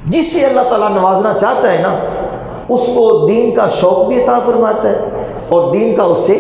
جس سے اللہ تعالیٰ نوازنا چاہتا ہے نا اس کو دین کا شوق بھی عطا فرماتا ہے اور دین کا اس سے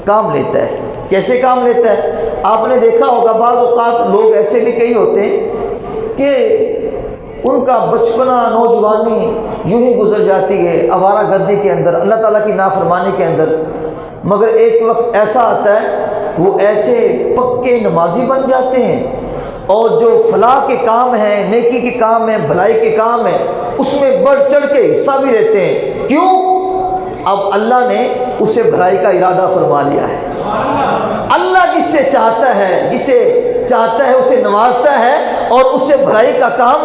کام لیتا ہے۔ کیسے کام لیتا ہے؟ آپ نے دیکھا ہوگا بعض اوقات لوگ ایسے بھی کئی ہوتے ہیں کہ ان کا بچپنا نوجوانی یوں ہی گزر جاتی ہے آوارہ گردی کے اندر، اللہ تعالیٰ کی نافرمانی کے اندر، مگر ایک وقت ایسا آتا ہے وہ ایسے پکے نمازی بن جاتے ہیں اور جو فلاح کے کام ہیں، نیکی کے کام ہیں، بھلائی کے کام ہیں، اس میں بڑھ چڑھ کے حصہ بھی لیتے ہیں۔ کیوں؟ اب اللہ نے اسے بھلائی کا ارادہ فرما لیا ہے۔ اللہ جس سے چاہتا ہے، جسے چاہتا ہے اسے نوازتا ہے اور اس سے بھلائی کا کام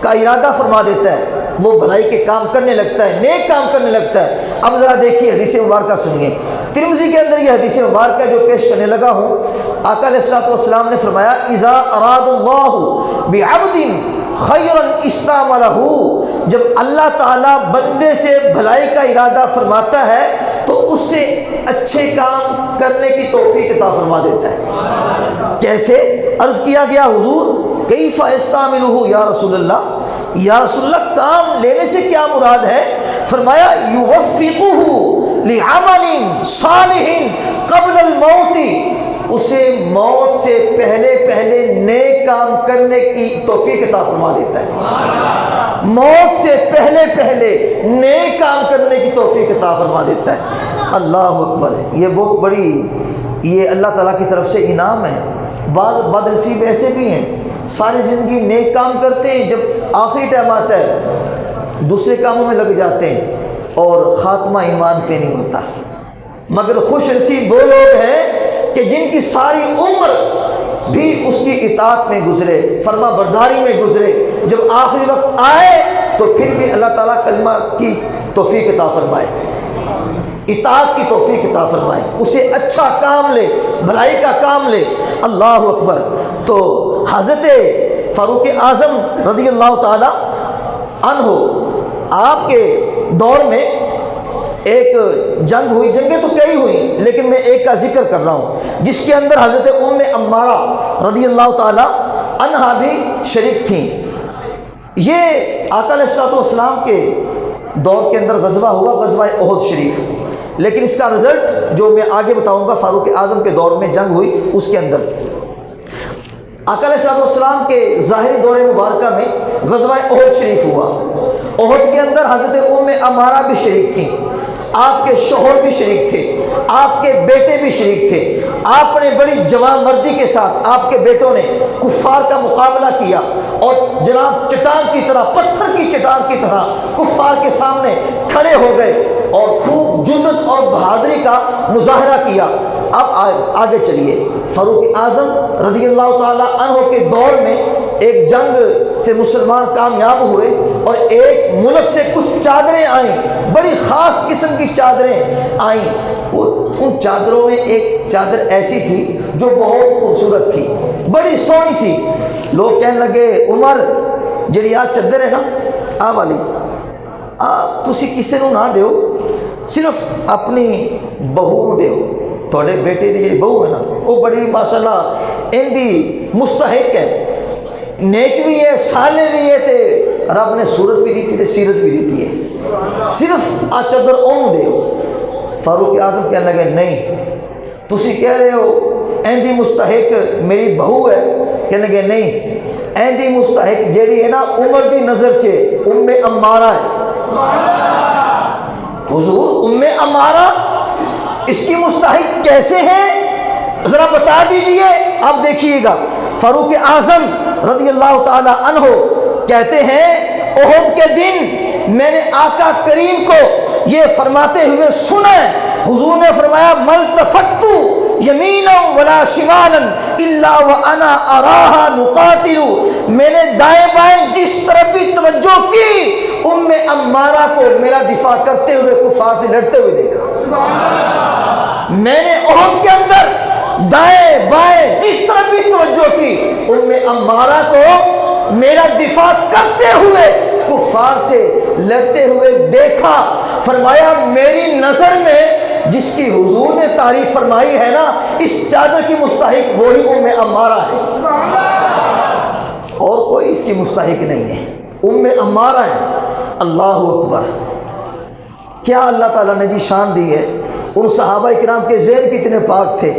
کا ارادہ فرما دیتا ہے، وہ بھلائی کے کام کرنے لگتا ہے، نیک کام کرنے لگتا ہے۔ اب ذرا دیکھیے حدیث مبارکہ سنیے، ترمذی کے اندر یہ حدیث مبارکہ جو پیش کرنے لگا ہوں، آقا علیہ الصلوۃ والسلام نے فرمایا اذا اراد اللہ بعبد خیرا استعملہ، جب اللہ تعالیٰ بندے سے بھلائی کا ارادہ فرماتا ہے تو اس سے اچھے کام کرنے کی توفیق عطا فرما دیتا ہے۔ کیسے؟ عرض کیا گیا حضور کیف استعملہ یا رسول اللہ، یا رسول اللہ کام لینے سے کیا مراد ہے؟ فرمایا یوفقہ لعمل صالح قبل الموت، اسے موت سے پہلے پہلے نیک کام کرنے کی توفیق عطا فرما دیتا ہے، موت سے پہلے پہلے نیک کام کرنے کی توفیق عطا فرما دیتا ہے۔ اللہ اکبر، یہ بہت بڑی، یہ اللہ تعالیٰ کی طرف سے انعام ہے۔ بعض بد نصیب ایسے بھی ہیں ساری زندگی نیک کام کرتے ہیں، جب آخری ٹائم آتا ہے دوسرے کاموں میں لگ جاتے ہیں اور خاتمہ ایمان پہ نہیں ہوتا۔ مگر خوش نصیب وہ لوگ ہیں کہ جن کی ساری عمر بھی اس کی اطاعت میں گزرے، فرما برداری میں گزرے، جب آخری وقت آئے تو پھر بھی اللہ تعالیٰ کلمہ کی توفیق عطا فرمائے، اطاعت کی توفیق عطا فرمائے، اسے اچھا کام لے، بھلائی کا کام لے۔ اللہ اکبر۔ تو حضرت فاروق اعظم رضی اللہ تعالی عنہ آپ کے دور میں ایک جنگ ہوئی، جنگیں تو کئی ہوئیں لیکن میں ایک کا ذکر کر رہا ہوں جس کے اندر حضرت ام عمارہ رضی اللہ تعالی عنہا بھی شریک تھیں۔ یہ آقا علیہ الصلوۃ والسلام کے دور کے اندر غزوہ ہوا، غزوہ احد شریف، لیکن اس کا رزلٹ جو میں آگے بتاؤں گا فاروق اعظم کے دور میں جنگ ہوئی اس کے اندر آقا علیہ الصلوۃ والسلام کے ظاہری دور مبارکہ میں غزوہ احد شریف ہوا۔ احد کے اندر حضرت ام عمارہ بھی شریک تھیں، آپ کے شوہر بھی شریک تھے، آپ کے بیٹے بھی شریک تھے۔ آپ نے بڑی جوان مردی کے ساتھ آپ کے بیٹوں نے کفار کا مقابلہ کیا اور جناب چٹان کی طرح، پتھر کی چٹان کی طرح کفار کے سامنے کھڑے ہو گئے اور خوب جرأت اور بہادری کا مظاہرہ کیا۔ اب آگے چلیے، فاروق اعظم رضی اللہ تعالی عنہ کے دور میں ایک جنگ سے مسلمان کامیاب ہوئے اور ایک ملک سے کچھ چادریں آئیں، بڑی خاص قسم کی چادریں آئیں۔ وہ ان چادروں میں ایک چادر ایسی تھی جو بہت خوبصورت تھی، بڑی سونی سی۔ لوگ کہنے لگے عمر جڑی آ چادر ہے نا آ والی تسی کسے نو نہ دیو، صرف اپنی بہو نو دیو، تھوڑے بیٹے دی جڑی بہو ہے نا وہ بڑی ماشاءاللہ ان دی مستحق ہے، نیک بھی ہے، صالح بھی ہے، تے رب نے صورت بھی دیتی تے سیرت بھی دیتی ہے، صرف آ چادر اونوں دیو۔ فاروق اعظم کہنے لگے نہیں، تسی کہہ رہے ہو این دی مستحق میری بہو ہے، کہنے لگے نہیں، این دی مستحق جیڑی ہے نا عمر دی نظر چے ام عمارہ ہے۔ حضور ام عمارہ اس کی مستحق کیسے ہیں ذرا بتا دیجئے۔ آپ دیکھیے گا فاروق اعظم رضی اللہ تعالی عنہ کہتے ہیں احد کے دن میں نے آقا کریم کو یہ فرماتے ہوئے سنا ہے، حضور نے فرمایا ملتفت یمینا ولا شمالا الا وانا اراها نقاتل، میں نے دائیں بائیں جس طرف بھی توجہ کی ام عمارہ کو میرا دفاع کرتے ہوئے کفار سے لڑتے ہوئے دیکھا۔ میں نے احد کے اندر دائیں بائیں جس طرف بھی توجہ کی ام عمارہ کو میرا دفاع کرتے ہوئے کفار سے لڑتے ہوئے دیکھا۔ فرمایا میری نظر میں جس کی حضور نے تعریف فرمائی ہے نا اس چادر کی مستحق وہی ام عمارہ ہے، اور کوئی اس کی مستحق نہیں ہے۔ عمارہ ہیں۔ اللہ اکبر، کیا اللہ تعالیٰ نے جی شان دی ہے۔ ان صحابہ کرام کے ذہن کتنے پاک تھے،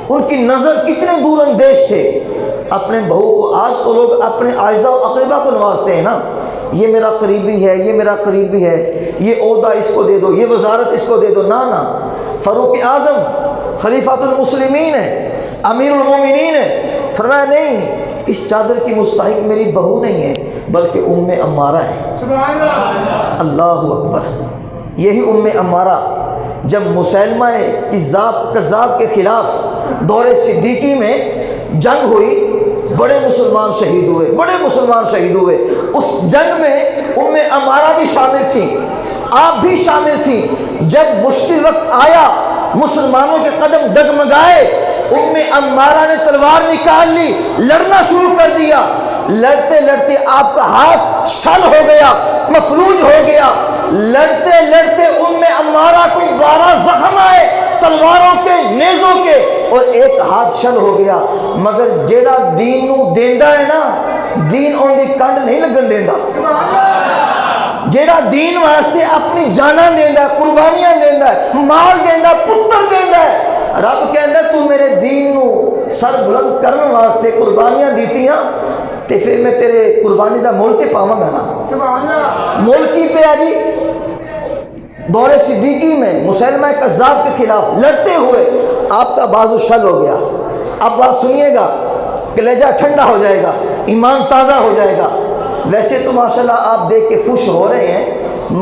ان کی نظر کتنے دور اندیش تھے۔ اپنے بہو کو، آج تو لوگ اپنے اعزاء و اقربا کو نوازتے ہیں نا، یہ میرا قریبی ہے، یہ میرا قریبی ہے، یہ عہدہ اس کو دے دو، یہ وزارت اس کو دے دو۔ نا، فاروق اعظم خلیفۃ المسلمین ہے، امیر المومنین ہے، فرمایا نہیں، اس چادر کی مستحق میری بہو نہیں ہے بلکہ عمارہ ہے۔ اللہ اکبر۔ یہی عمارہ جب مسیلمہ کذاب کے خلاف دور صدیقی میں جنگ ہوئی، بڑے مسلمان شہید ہوئے، اس جنگ میں عمارہ بھی شامل تھیں، آپ بھی شامل تھیں۔ جب مشکل وقت آیا، مسلمانوں کے قدم ڈگمگائے، عمارہ نے تلوار نکال لی، لڑنا شروع کر دیا۔ لڑتے لڑتے آپ کا ہاتھ شل ہو گیا، مفلوج ہو گیا۔ لڑتے لڑتے عمارہ کو 12 زخم آئے، تلواروں کے، نیزوں کے، اور ایک ہاتھ شل ہو گیا۔ مگر جیڑا دین نو دیندا ہے نا، دین اون دی کنڈ نہیں لگن دیندا۔ جیڑا دین واسطے اپنی جاناں دیندا ہے، قربانیاں دیندا ہے، مال دیندا ہے، پتر دیندا ہے۔ رب کہندا تو میرے دین نو سر بلند کرن واسطے قربانیاں دیتیاں تے پھر میں تیرے قربانی دا مول تے پاواں گا نا۔ مول کی پہ جی؟ دور صدیقی میں مسیلمہ کذاب کے خلاف لڑتے ہوئے آپ کا بازو شل ہو گیا۔ اب بات سنیے گا، کلیجہ ٹھنڈا ہو جائے گا، ایمان تازہ ہو جائے گا۔ ویسے تو ماشاءاللہ آپ دیکھ کے خوش ہو رہے ہیں،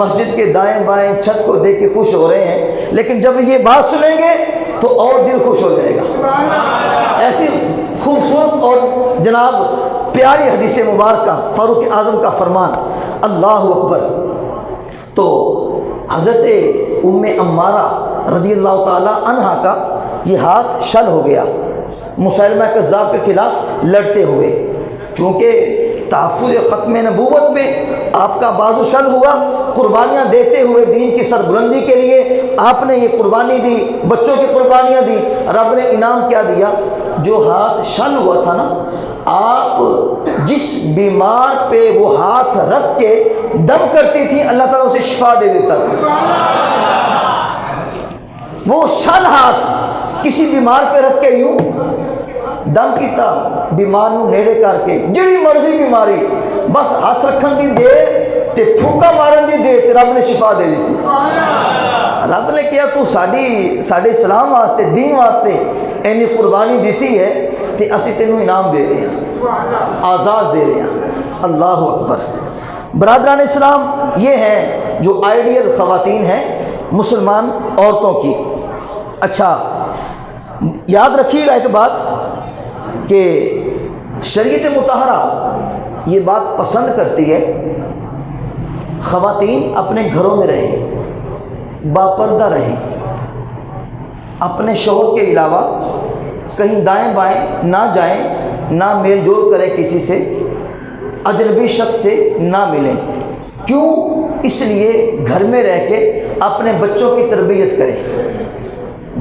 مسجد کے دائیں بائیں چھت کو دیکھ کے خوش ہو رہے ہیں، لیکن جب یہ بات سنیں گے تو اور دل خوش ہو جائے گا۔ ایسی خوبصورت اور جناب پیاری حدیث مبارکہ، فاروق اعظم کا فرمان، اللہ اکبر۔ تو حضرت عمارہ رضی اللہ تعالی عنہ کا یہ ہاتھ شل ہو گیا مسیلمہ کذاب کے خلاف لڑتے ہوئے۔ چونکہ تحفظ ختم نبوت میں آپ کا بازو شل ہوا، قربانیاں دیتے ہوئے دین کی سربلندی کے لیے آپ نے یہ قربانی دی، بچوں کی قربانیاں دی۔ رب نے انعام کیا دیا؟ جو ہاتھ شل ہوا تھا نا، آپ جس بیمار پہ وہ ہاتھ رکھ کے دم کرتی تھی، اللہ تعالیٰ اسے شفا دے دیتا تھا۔ وہ شل ہاتھ کسی بیمار پہ رکھ کے یوں دم کیتا، بیمار نو نیڑے کر کے، جڑی مرضی بیماری، بس ہاتھ رکھن دی دیر تے پھوکا مارن دی دیر تے رب نے شفا دے دیتی۔ رب نے کیا تو ساڈے اسلام واسطے، دین واسطے اینی قربانی دیتی ہے تے اسی تینوں انعام دے رہے ہیں، آزاد دے رہے ہیں۔ اللہ اکبر۔ برادران اسلام، یہ ہیں جو آئیڈیل خواتین ہیں مسلمان عورتوں کی۔ اچھا، یاد رکھیے گا ایک بات کہ شریعت مطہرہ یہ بات پسند کرتی ہے خواتین اپنے گھروں میں رہیں، باپردہ رہیں، اپنے شوہر کے علاوہ کہیں دائیں بائیں نہ جائیں، نہ میل جول کریں کسی سے، اجنبی شخص سے نہ ملیں۔ کیوں؟ اس لیے گھر میں رہ کے اپنے بچوں کی تربیت کریں،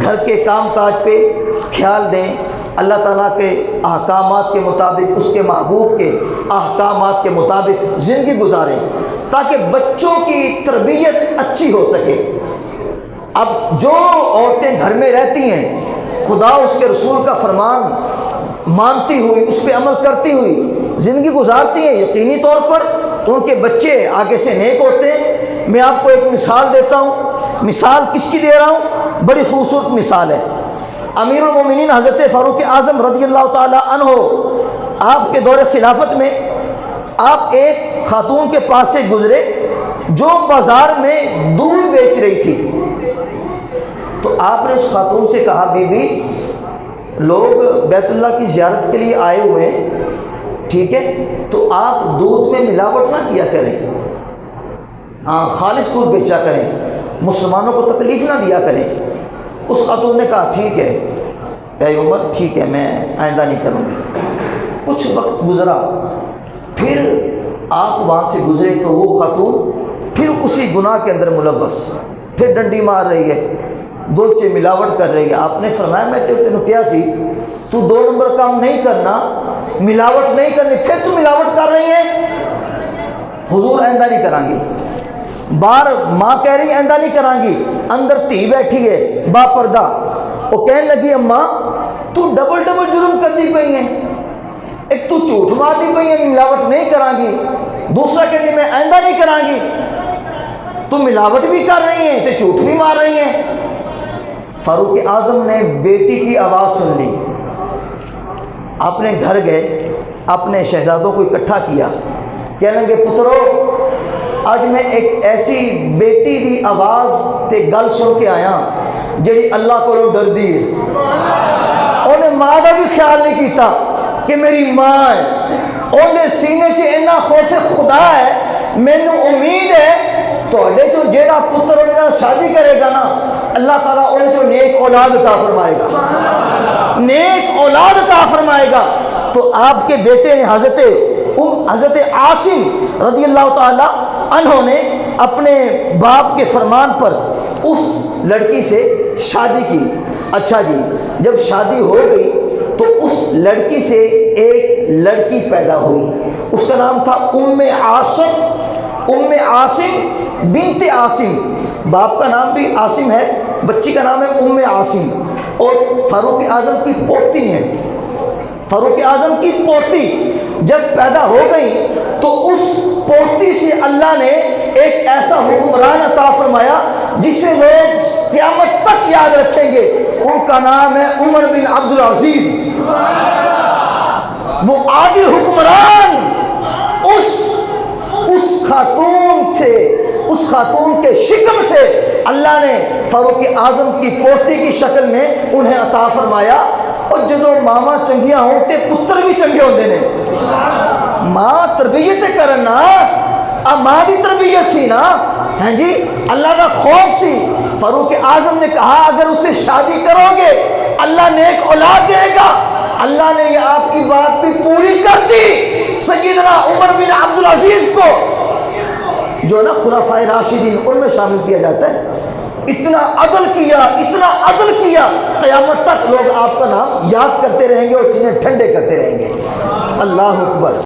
گھر کے کام کاج پہ خیال دیں، اللہ تعالیٰ کے احکامات کے مطابق، اس کے محبوب کے احکامات کے مطابق زندگی گزاریں تاکہ بچوں کی تربیت اچھی ہو سکے۔ اب جو عورتیں گھر میں رہتی ہیں، خدا اس کے رسول کا فرمان مانتی ہوئی، اس پہ عمل کرتی ہوئی زندگی گزارتی ہیں، یقینی طور پر ان کے بچے آگے سے نیک ہوتے ہیں۔ میں آپ کو ایک مثال دیتا ہوں، مثال کس کی دے رہا ہوں؟ بڑی خوبصورت مثال ہے۔ امیر المومنین حضرت فاروق اعظم رضی اللہ تعالی عنہ، آپ کے دور خلافت میں آپ ایک خاتون کے پاس سے گزرے جو بازار میں دودھ بیچ رہی تھی۔ تو آپ نے اس خاتون سے کہا، بی بی، لوگ بیت اللہ کی زیارت کے لیے آئے ہوئے ہیں، ٹھیک ہے، تو آپ دودھ میں ملاوٹ نہ کیا کریں، ہاں خالص دودھ بیچا کریں، مسلمانوں کو تکلیف نہ دیا کریں۔ اس خاتون نے کہا، ٹھیک ہے اے عمر، ٹھیک ہے، میں آئندہ نہیں کروں گی۔ کچھ وقت گزرا، پھر آپ وہاں سے گزرے تو وہ خاتون پھر اسی گناہ کے اندر ملوث، پھر ڈنڈی مار رہی ہے، دودھ سے ملاوٹ کر رہی ہے۔ آپ نے فرمایا، میں تینوں کیا سی، تو 2 نمبر کام نہیں کرنا، ملاوٹ نہیں کرنی، پھر تو ملاوٹ کر رہی ہے۔ حضور آئندہ نہیں کریں گی. باہر ماں کہہ رہی آئندہ نہیں کریں گی, اندر دھی بیٹھی ہے با پردہ, وہ کہنے لگی اماں تو ڈبل جرم کرنی پئی ہیں, ایک تو جھوٹ مارنی پئی ہے ملاوٹ نہیں کریں گی, دوسرا کہتی میں آئندہ نہیں کریں گی. تو ملاوٹ بھی کر رہی ہیں تو جھوٹ بھی مار رہی ہیں. فاروق اعظم نے بیٹی کی آواز سن لی, اپنے گھر گئے, اپنے شہزادوں کو اکٹھا کیا, کہنے لگے پترو آج میں ایک ایسی بیٹی دی آواز تے گل سن کے آیا جڑی اللہ کو ڈر دی ہے. انہیں ماں کا بھی خیال نہیں کیتا کہ میری ماں ہے, انہیں سینے چ اتنا خوف خدا ہے, مینو امید ہے تھوڑے جو جیڑا پتر انہیں شادی کرے گا نا اللہ تعالیٰ انہیں جو نیک اولاد عطا فرمائے گا, نیک اولاد عطا فرمائے گا. تو آپ کے بیٹے نے حضرت عاصم رضی اللہ تعالیٰ عنہ نے اپنے باپ کے فرمان پر اس لڑکی سے شادی کی. اچھا جی, جب شادی ہو گئی تو اس لڑکی سے ایک لڑکی پیدا ہوئی, اس کا نام تھا ام عاصم بنت عاصم. باپ کا نام بھی عاصم ہے, بچی کا نام ہے ام عاصم, اور فاروق اعظم کی پوتی ہیں. فاروق اعظم کی پوتی جب پیدا ہو گئی تو اس پوتی سے اللہ نے ایک ایسا حکمران عطا فرمایا جسے لوگ قیامت تک یاد رکھیں گے. ان کا نام ہے عمر بن عبدالعزیز. وہ عادل حکمران اس خاتون سے, اس خاتون کے شکم سے اللہ نے فاروق اعظم کی پوتی کی شکل میں انہیں عطا فرمایا. اور جدو ماما چنگیاں ہوں تے پتر بھی چنگے ہوندے نے. ماں تربیت کرنا, اب ماں دی تربیت سی نا, ہیں جی اللہ کا خوف سی. فاروق اعظم نے کہا اگر اسے شادی کرو گے اللہ نیک اولاد دے گا. اللہ نے یہ آپ کی بات بھی پوری کر دی. سیدنا عمر بن عبدالعزیز کو جو نا خلفائے راشدین ان میں شامل کیا جاتا ہے, اتنا عدل کیا, قیامت تک لوگ آپ کا نام یاد کرتے رہیں گے اور سینے ٹھنڈے کرتے رہیں گے. اللہ اکبر.